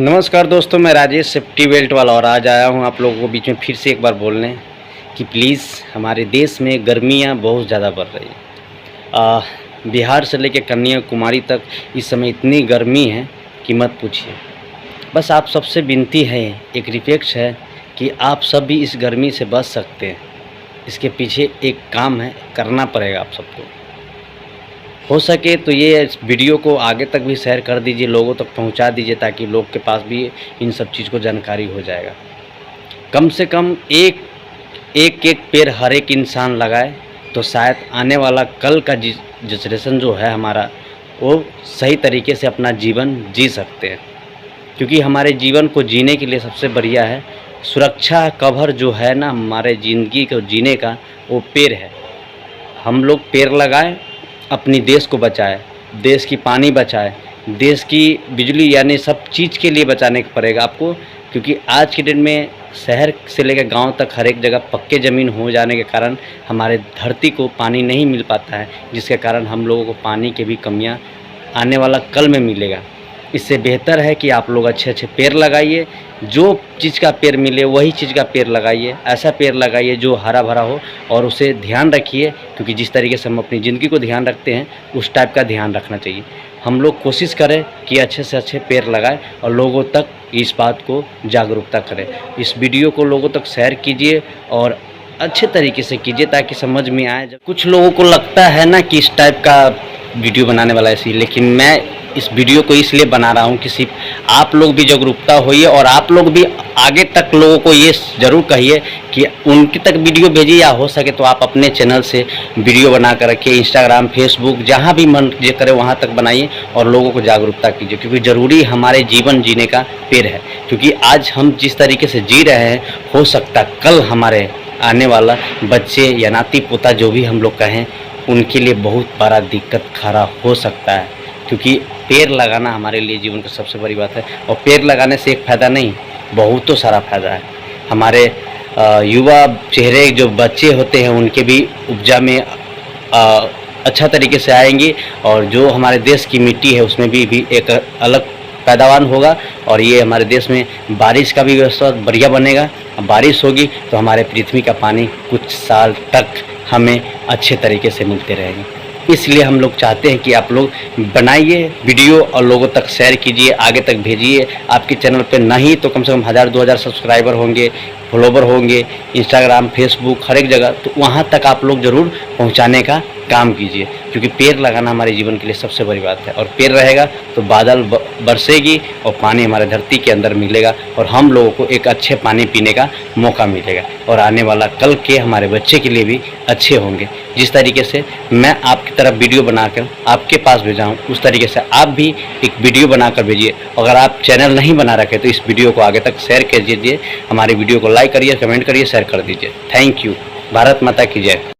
नमस्कार दोस्तों, मैं राजेश सेफ्टी बेल्ट वाला और आज आया हूँ आप लोगों को बीच में फिर से एक बार बोलने कि प्लीज़ हमारे देश में गर्मियाँ बहुत ज़्यादा बढ़ रही है। बिहार से लेकर कन्याकुमारी तक इस समय इतनी गर्मी है कि मत पूछिए। बस आप सबसे विनती है, एक रिक्वेस्ट है कि आप सब भी इस गर्मी से बच सकते हैं। इसके पीछे एक काम है, करना पड़ेगा आप सबको। हो सके तो ये वीडियो को आगे तक भी शेयर कर दीजिए, लोगों तक पहुंचा दीजिए ताकि लोग के पास भी इन सब चीज़ को जानकारी हो जाएगा। कम से कम एक पेड़ हर एक इंसान लगाए तो शायद आने वाला कल का जनरेशन जो है हमारा, वो सही तरीके से अपना जीवन जी सकते हैं। क्योंकि हमारे जीवन को जीने के लिए सबसे बढ़िया है सुरक्षा कवर जो है ना, हमारे ज़िंदगी को जीने का वो पेड़ है। हम लोग पेड़ लगाएं, अपनी देश को बचाए, देश की पानी बचाए, देश की बिजली, यानी सब चीज़ के लिए बचाने पड़ेगा आपको। क्योंकि आज के दिन में शहर से लेकर गांव तक हर एक जगह पक्के ज़मीन हो जाने के कारण हमारे धरती को पानी नहीं मिल पाता है, जिसके कारण हम लोगों को पानी की भी कमियां आने वाला कल में मिलेगा। इससे बेहतर है कि आप लोग अच्छे अच्छे पेड़ लगाइए, जो चीज़ का पेड़ मिले वही चीज़ का पेड़ लगाइए। ऐसा पेड़ लगाइए जो हरा भरा हो और उसे ध्यान रखिए, क्योंकि जिस तरीके से हम अपनी ज़िंदगी को ध्यान रखते हैं उस टाइप का ध्यान रखना चाहिए। हम लोग कोशिश करें कि अच्छे से अच्छे पेड़ लगाएं और लोगों तक इस बात को जागरूकता करें। इस वीडियो को लोगों तक शेयर कीजिए और अच्छे तरीके से कीजिए ताकि समझ में आए। कुछ लोगों को लगता है ना कि इस टाइप का वीडियो बनाने वाला ऐसी, लेकिन मैं इस वीडियो को इसलिए बना रहा हूँ कि सिर्फ आप लोग भी जागरूकता होइए और आप लोग भी आगे तक लोगों को ये ज़रूर कहिए कि उनके तक वीडियो भेजिए, या हो सके तो आप अपने चैनल से वीडियो बना कर रखिए। इंस्टाग्राम, फेसबुक, जहाँ भी मन ये करे वहाँ तक बनाइए और लोगों को जागरूकता कीजिए। क्योंकि ज़रूरी हमारे जीवन जीने का पेड़ है। क्योंकि आज हम जिस तरीके से जी रहे हैं, हो सकता कल हमारे आने वाला बच्चे या नाती पोता जो भी हम लोग कहें, उनके लिए बहुत बड़ा दिक्कत खड़ा हो सकता है। क्योंकि पेड़ लगाना हमारे लिए जीवन की सबसे बड़ी बात है। और पेड़ लगाने से एक फ़ायदा नहीं, बहुत सारा फ़ायदा है। हमारे युवा चेहरे जो बच्चे होते हैं उनके भी उपजा में अच्छा तरीके से आएंगे, और जो हमारे देश की मिट्टी है उसमें भी एक अलग पैदावार होगा। और ये हमारे देश में बारिश का भी व्यवस्था बढ़िया बनेगा। बारिश होगी तो हमारे पृथ्वी का पानी कुछ साल तक हमें अच्छे तरीके से मिलते रहेंगे। इसलिए हम लोग चाहते हैं कि आप लोग बनाइए वीडियो और लोगों तक शेयर कीजिए, आगे तक भेजिए। आपके चैनल पे नहीं तो कम से कम 1000-2000 सब्सक्राइबर होंगे, फॉलोवर होंगे, इंस्टाग्राम, फेसबुक, हर एक जगह, तो वहाँ तक आप लोग ज़रूर पहुँचाने का काम कीजिए। क्योंकि पेड़ लगाना हमारे जीवन के लिए सबसे बड़ी बात है। और पेड़ रहेगा तो बादल बरसेगी और पानी हमारे धरती के अंदर मिलेगा और हम लोगों को एक अच्छे पानी पीने का मौका मिलेगा। और आने वाला कल के हमारे बच्चे के लिए भी अच्छे होंगे। जिस तरीके से मैं आपकी तरफ वीडियो बनाकर आपके पास भेजा हूँ, उस तरीके से आप भी एक वीडियो बनाकर भेजिए। अगर आप चैनल नहीं बना रखे तो इस वीडियो को आगे तक शेयर कर दीजिए। हमारी वीडियो को लाइक करिए, कमेंट करिए, शेयर कर दीजिए। Thank you. भारत माता की जय।